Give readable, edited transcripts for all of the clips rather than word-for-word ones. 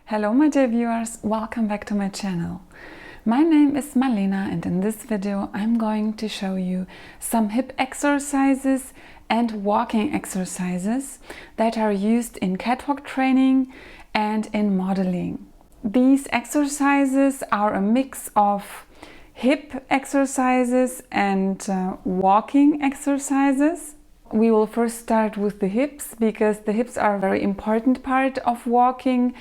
Hello my dear viewers, welcome back to my channel. My name is Malena and in this video I'm going to show you some hip exercises and walking exercises that are used in catwalk training and in modeling. These exercises are a mix of hip exercises and walking exercises. We will first start with the hips because the hips are a very important part of walking,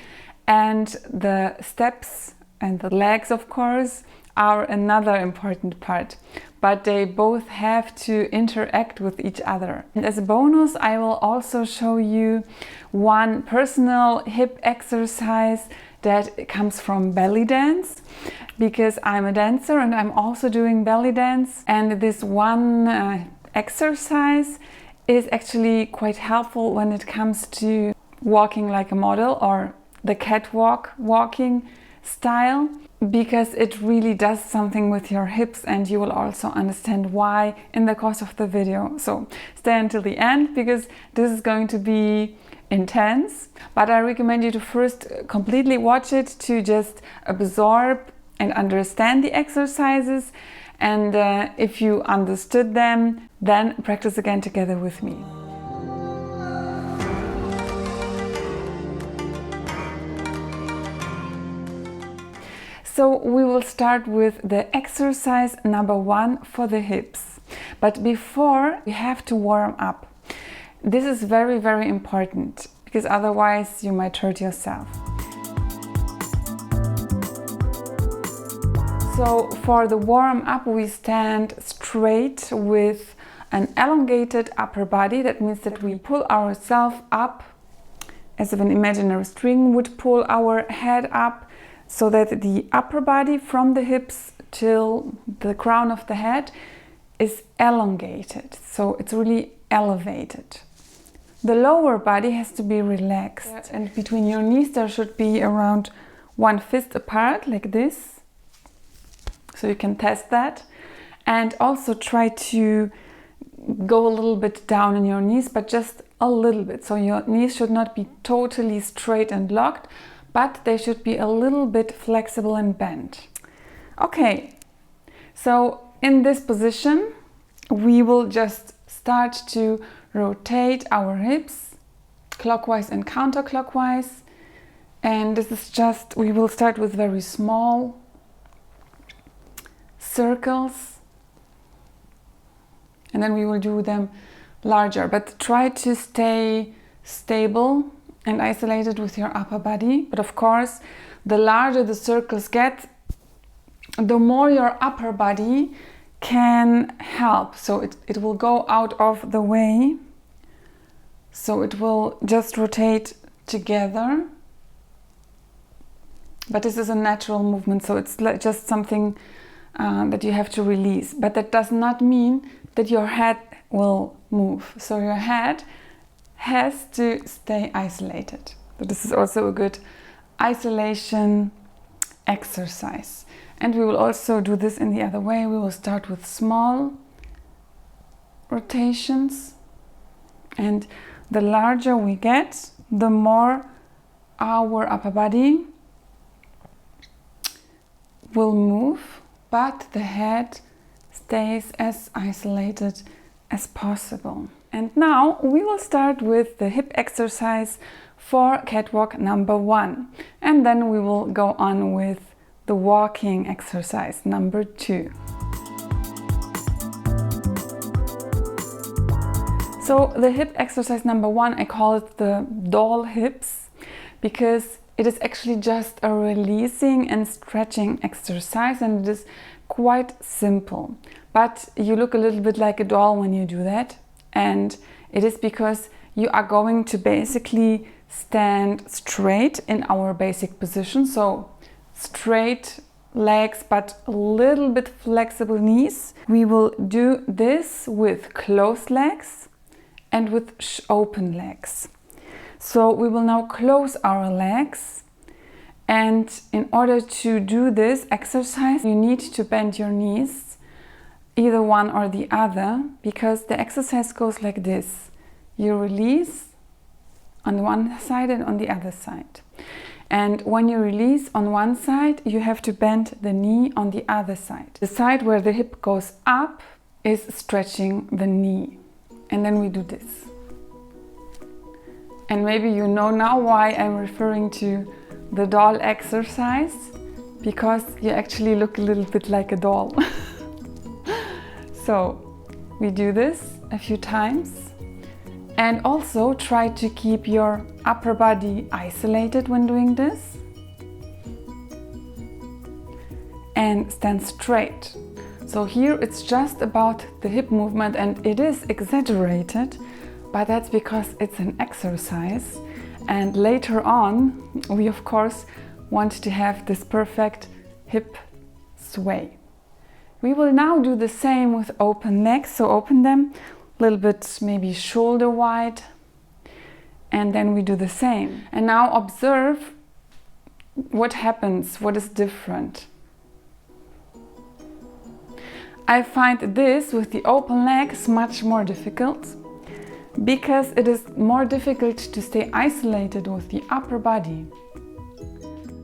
and the steps and the legs, of course, are another important part, but they both have to interact with each other. And as a bonus, I will also show you one personal hip exercise that comes from belly dance, because I'm a dancer and I'm also doing belly dance, and this one exercise is actually quite helpful when it comes to walking like a model or the catwalk walking style, because it really does something with your hips, and you will also understand why in the course of the video. So stay until the end because this is going to be intense, but I recommend you to first completely watch it to just absorb and understand the exercises, and if you understood them, then practice again together with me. So we will start with the exercise number 1 for the hips. But before, we have to warm up. This is very, very important because otherwise you might hurt yourself. So for the warm up, we stand straight with an elongated upper body. That means that we pull ourselves up as if an imaginary string would pull our head up, so that the upper body from the hips till the crown of the head is elongated. So it's really elevated. The lower body has to be relaxed, and between your knees there should be around 1 fist apart, like this. So you can test that. And also try to go a little bit down in your knees, but just a little bit. So your knees should not be totally straight and locked, but they should be a little bit flexible and bent. Okay, so in this position, we will just start to rotate our hips clockwise and counterclockwise. And this is just, we will start with very small circles, and then we will do them larger, but try to stay stable and isolated with your upper body. But of course, the larger the circles get, the more your upper body can help. So it will go out of the way. So it will just rotate together. But this is a natural movement, so it's just something that you have to release. But that does not mean that your head will move. So your head has to stay isolated. So this is also a good isolation exercise. And we will also do this in the other way. We will start with small rotations, and the larger we get, the more our upper body will move, but the head stays as isolated as possible. And now we will start with the hip exercise for catwalk number 1. And then we will go on with the walking exercise number 2. So the hip exercise number 1, I call it the doll hips, because it is actually just a releasing and stretching exercise, and it is quite simple. But you look a little bit like a doll when you do that. And it is because you are going to basically stand straight in our basic position. So straight legs, but a little bit flexible knees. We will do this with closed legs and with open legs. So we will now close our legs. And in order to do this exercise, you need to bend your knees, either one or the other, because the exercise goes like this. You release on one side and on the other side. And when you release on one side, you have to bend the knee on the other side. The side where the hip goes up is stretching the knee. And then we do this. And maybe you know now why I'm referring to the doll exercise, because you actually look a little bit like a doll. So we do this a few times. And also try to keep your upper body isolated when doing this. And stand straight. So here it's just about the hip movement, and it is exaggerated, but that's because it's an exercise. And later on, we of course want to have this perfect hip sway. We will now do the same with open legs, so open them a little bit, maybe shoulder wide, and then we do the same. And now observe what happens, what is different. I find this with the open legs much more difficult, because it is more difficult to stay isolated with the upper body.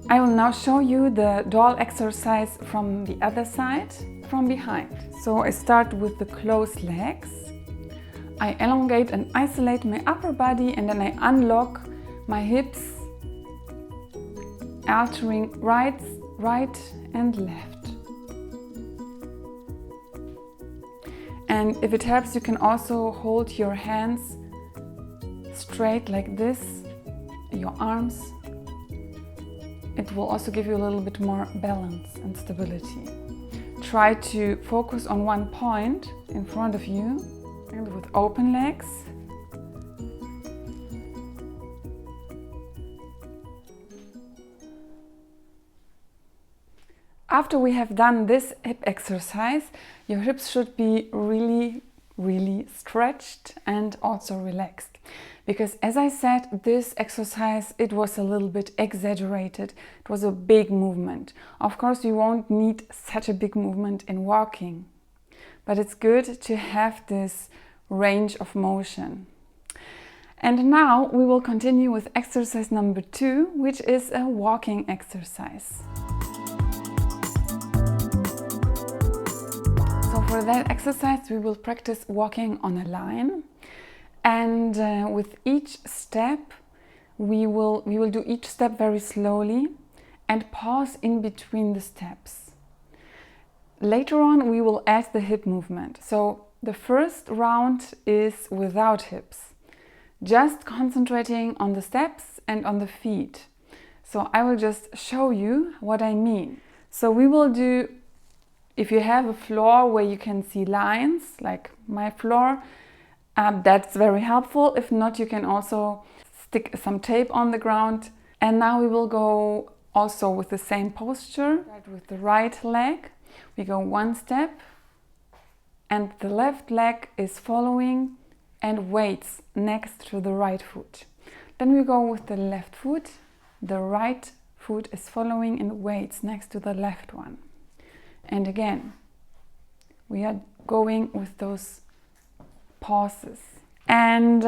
I will now show you the doll exercise from the other side, from behind. So I start with the closed legs. I elongate and isolate my upper body, and then I unlock my hips, altering right and left. And if it helps, you can also hold your hands straight like this, your arms. It will also give you a little bit more balance and stability. Try to focus on one point in front of you, and with open legs. After we have done this hip exercise, your hips should be really stretched and also relaxed. Because as I said, this exercise, it was a little bit exaggerated. It was a big movement. Of course, you won't need such a big movement in walking, but it's good to have this range of motion. And now we will continue with exercise number 2, which is a walking exercise. So for that exercise, we will practice walking on a line. And with each step, we will do each step very slowly and pause in between the steps. Later on, we will add the hip movement. So the first round is without hips, just concentrating on the steps and on the feet. So I will just show you what I mean. So we will do, if you have a floor where you can see lines, like my floor, that's very helpful. If not, you can also stick some tape on the ground. And now we will go also with the same posture. With the right leg, we go one step, and the left leg is following and waits next to the right foot. Then we go with the left foot, the right foot is following and waits next to the left one. And again, we are going with those pauses. And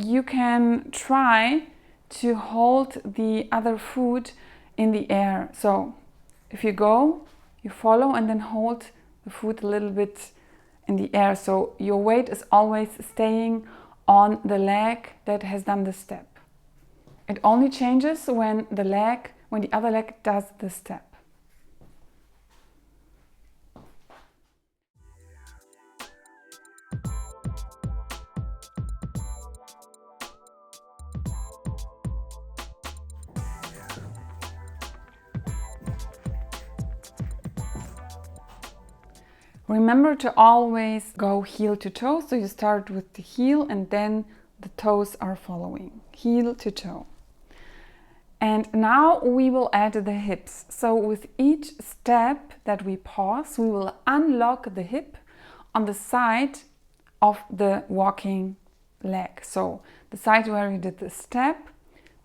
you can try to hold the other foot in the air. So if you go, you follow and then hold the foot a little bit in the air. So your weight is always staying on the leg that has done the step. It only changes when the other leg does the step. Remember to always go heel to toe, so you start with the heel and then the toes are following, heel to toe. And now we will add the hips. So with each step that we pause, we will unlock the hip on the side of the walking leg. So the side where you did the step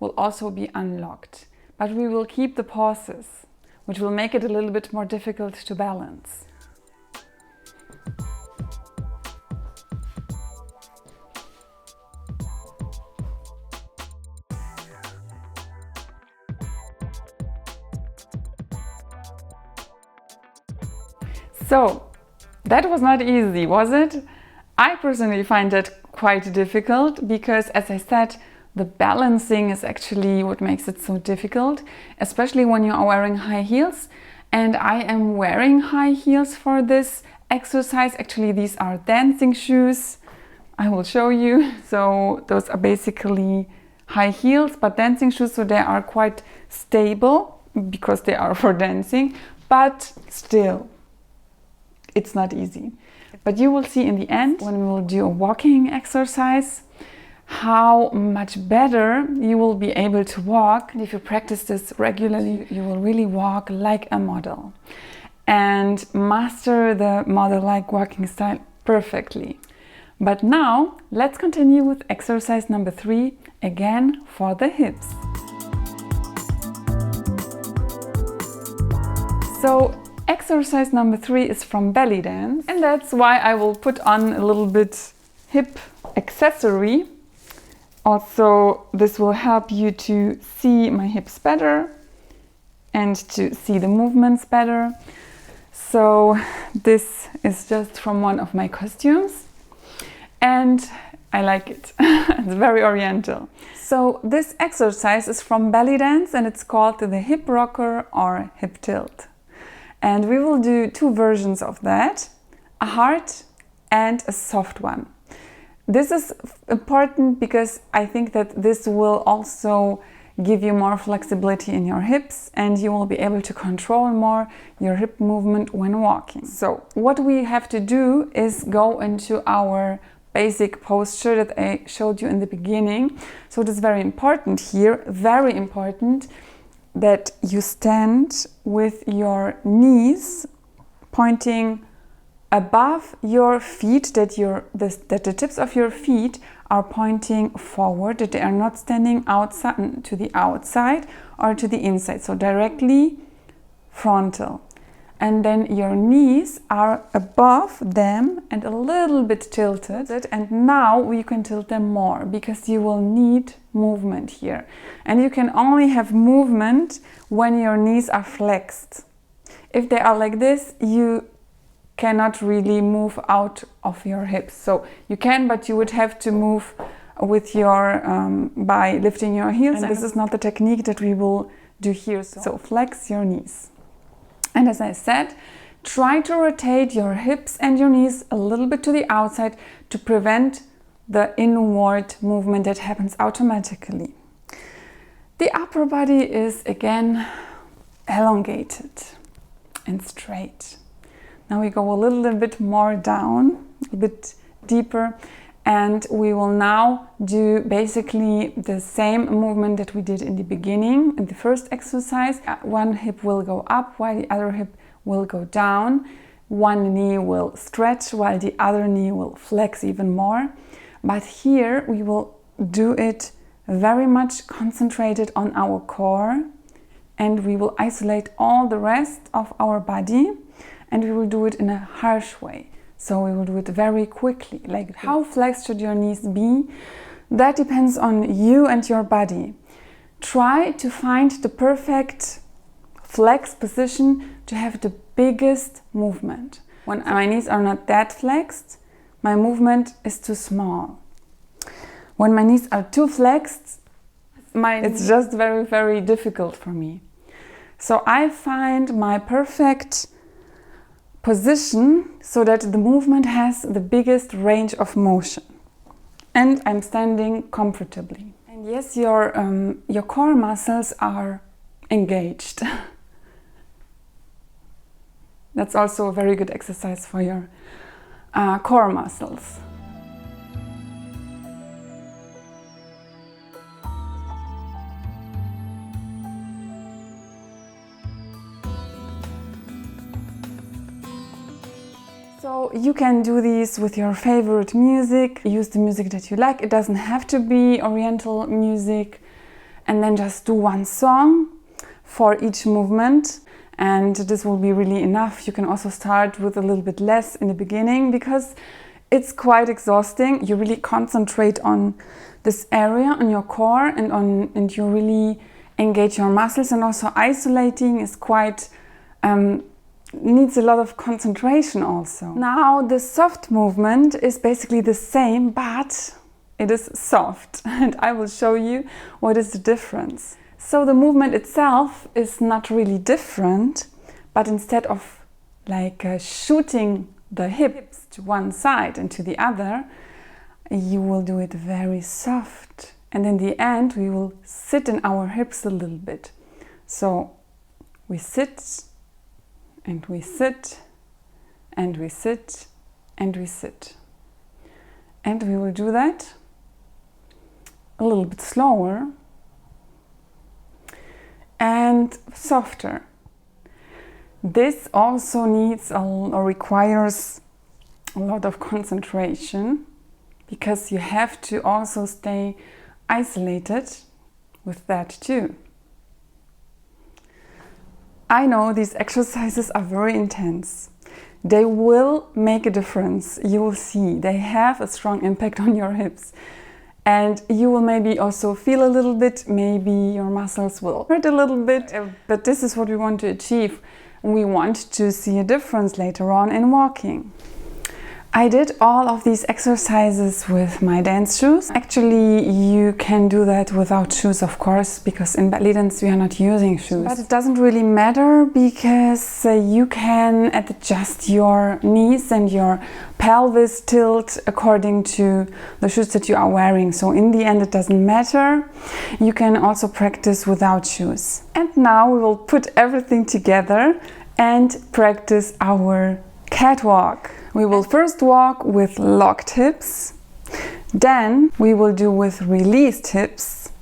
will also be unlocked, but we will keep the pauses, which will make it a little bit more difficult to balance. So that was not easy, was it? I personally find that quite difficult because, as I said, the balancing is actually what makes it so difficult, especially when you are wearing high heels. And I am wearing high heels for this exercise. Actually, these are dancing shoes. I will show you. So those are basically high heels, but dancing shoes, so they are quite stable because they are for dancing, but still, it's not easy. But you will see in the end, when we will do a walking exercise, how much better you will be able to walk. And if you practice this regularly, you will really walk like a model and master the model-like walking style perfectly. But now, let's continue with exercise number 3, again for the hips. So, exercise number 3 is from Bellydance, and that's why I will put on a little bit hip accessory. Also, this will help you to see my hips better and to see the movements better. So, this is just from one of my costumes. And I like it. It's very oriental. So this exercise is from Bellydance and it's called the hip rocker or hip tilt. And we will do 2 versions of that, a hard and a soft one. This is important because I think that this will also give you more flexibility in your hips and you will be able to control more your hip movement when walking. So what we have to do is go into our basic posture that I showed you in the beginning. So it is very important here, very important, that you stand with your knees pointing above your feet, that the tips of your feet are pointing forward, that they are not standing outside to the outside or to the inside, so directly frontal. And then your knees are above them and a little bit tilted. And now you can tilt them more because you will need movement here. And you can only have movement when your knees are flexed. If they are like this, you cannot really move out of your hips. So you can, but you would have to move with your, by lifting your heels. And this is not the technique that we will do here. So flex your knees. And as I said, try to rotate your hips and your knees a little bit to the outside to prevent the inward movement that happens automatically. The upper body is again elongated and straight. Now we go a little bit more down, a bit deeper, and we will now do basically the same movement that we did in the beginning, in the first exercise. One hip will go up while the other hip will go down. One knee will stretch while the other knee will flex even more. But here we will do it very much concentrated on our core, and we will isolate all the rest of our body, and we will do it in a harsh way. So we will do it very quickly. Like, how flexed should your knees be? That depends on you and your body. Try to find the perfect flex position to have the biggest movement. When my knees are not that flexed, my movement is too small. When my knees are too flexed, it's just very, very difficult for me. So I find my perfect position so that the movement has the biggest range of motion and I'm standing comfortably. And yes, your core muscles are engaged. That's also a very good exercise for your core muscles. So you can do these with your favorite music, use the music that you like. It doesn't have to be Oriental music, and then just do one song for each movement, and this will be really enough. You can also start with a little bit less in the beginning because it's quite exhausting. You really concentrate on this area, on your core, and you really engage your muscles, and also isolating is quite needs a lot of concentration also. Now the soft movement is basically the same, but it is soft, and I will show you what is the difference. So the movement itself is not really different, but instead of like shooting the hips to one side and to the other, you will do it very soft. And in the end, we will sit in our hips a little bit. So we sit, and we sit, and we sit, and we sit. And we will do that a little bit slower and softer. This also needs or requires a lot of concentration, because you have to also stay isolated with that too. I know these exercises are very intense. They will make a difference. You will see they have a strong impact on your hips. And you will maybe also feel a little bit, maybe your muscles will hurt a little bit, but this is what we want to achieve. We want to see a difference later on in walking. I did all of these exercises with my dance shoes. Actually, you can do that without shoes, of course, because in Bellydance we are not using shoes. But it doesn't really matter, because you can adjust your knees and your pelvis tilt according to the shoes that you are wearing. So in the end, it doesn't matter. You can also practice without shoes. And now we will put everything together and practice our catwalk. We will first walk with locked hips, then we will do with released hips,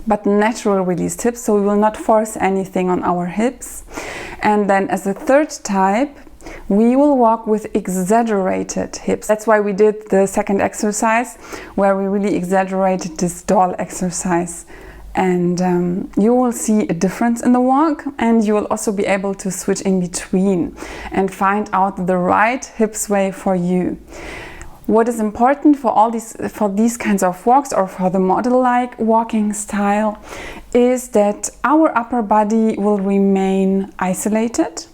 but natural released hips, so we will not force anything on our hips. And then as a third type, we will walk with exaggerated hips. That's why we did the second exercise, where we really exaggerated this doll exercise. And you will see a difference in the walk, and you will also be able to switch in between and find out the right hip sway for you. What is important for these kinds of walks, or for the model-like walking style, is that our upper body will remain isolated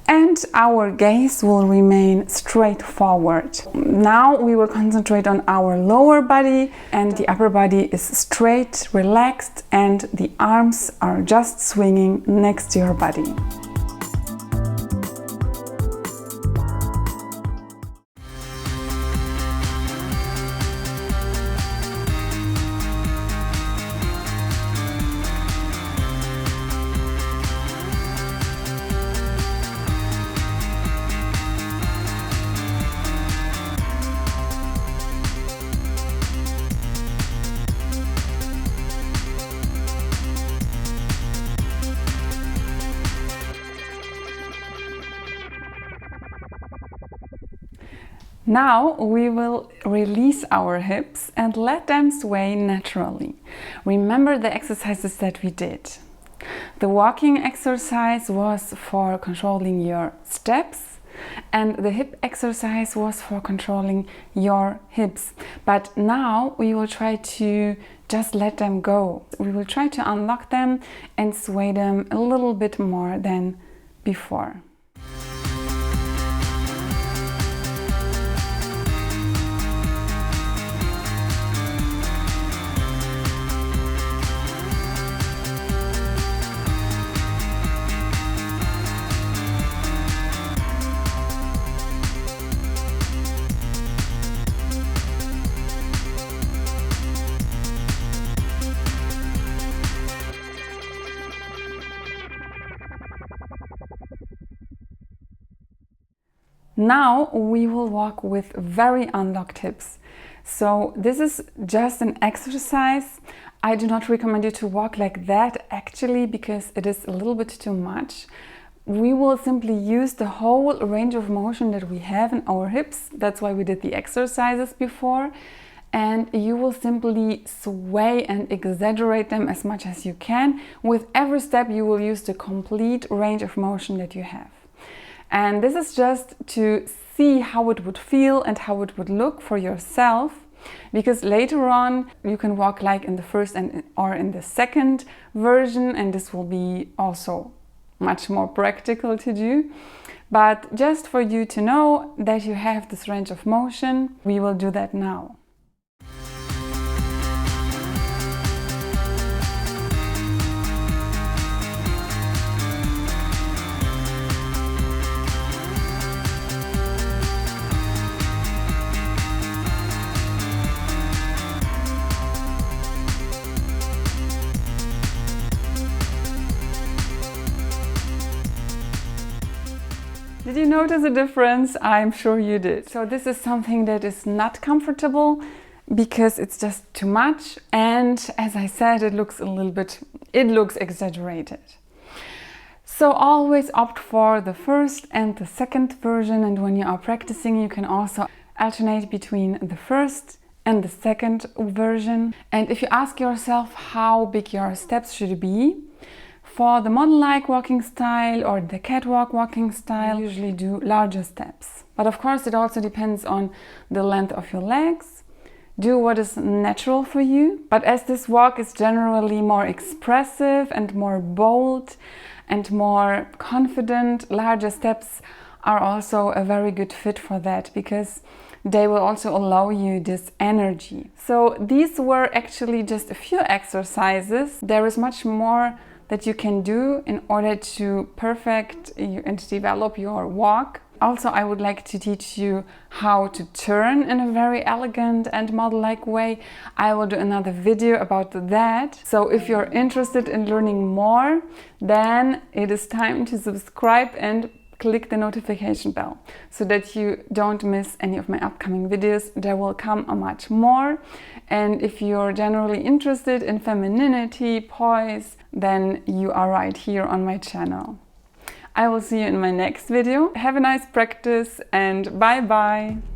and our gaze will remain straight forward. Now we will concentrate on our lower body, and the upper body is straight, relaxed, and the arms are just swinging next to your body. Now we will release our hips and let them sway naturally. Remember the exercises that we did. The walking exercise was for controlling your steps, and the hip exercise was for controlling your hips. But now we will try to just let them go. We will try to unlock them and sway them a little bit more than before. Now we will walk with very unlocked hips. So this is just an exercise. I do not recommend you to walk like that actually, because it is a little bit too much. We will simply use the whole range of motion that we have in our hips. That's why we did the exercises before. And you will simply sway and exaggerate them as much as you can. With every step you will use the complete range of motion that you have. And this is just to see how it would feel and how it would look for yourself, because later on you can walk like in the first or in the second version, and this will be also much more practical to do. But just for you to know that you have this range of motion, we will do that now. Did you notice a difference? I'm sure you did. So this is something that is not comfortable because it's just too much, and as I said, it looks exaggerated. So always opt for the first and the second version, and when you are practicing you can also alternate between the first and the second version. And if you ask yourself how big your steps should be, for the model-like walking style or the catwalk walking style, I usually do larger steps. But of course it also depends on the length of your legs. Do what is natural for you. But as this walk is generally more expressive and more bold and more confident, larger steps are also a very good fit for that, because they will also allow you this energy. So these were actually just a few exercises. There is much more that you can do in order to perfect and develop your walk. Also, I would like to teach you how to turn in a very elegant and model-like way. I will do another video about that. So if you're interested in learning more, then it is time to subscribe and click the notification bell so that you don't miss any of my upcoming videos. There will come much more. And if you're generally interested in femininity, poise, then you are right here on my channel. I will see you in my next video. Have a nice practice and bye bye!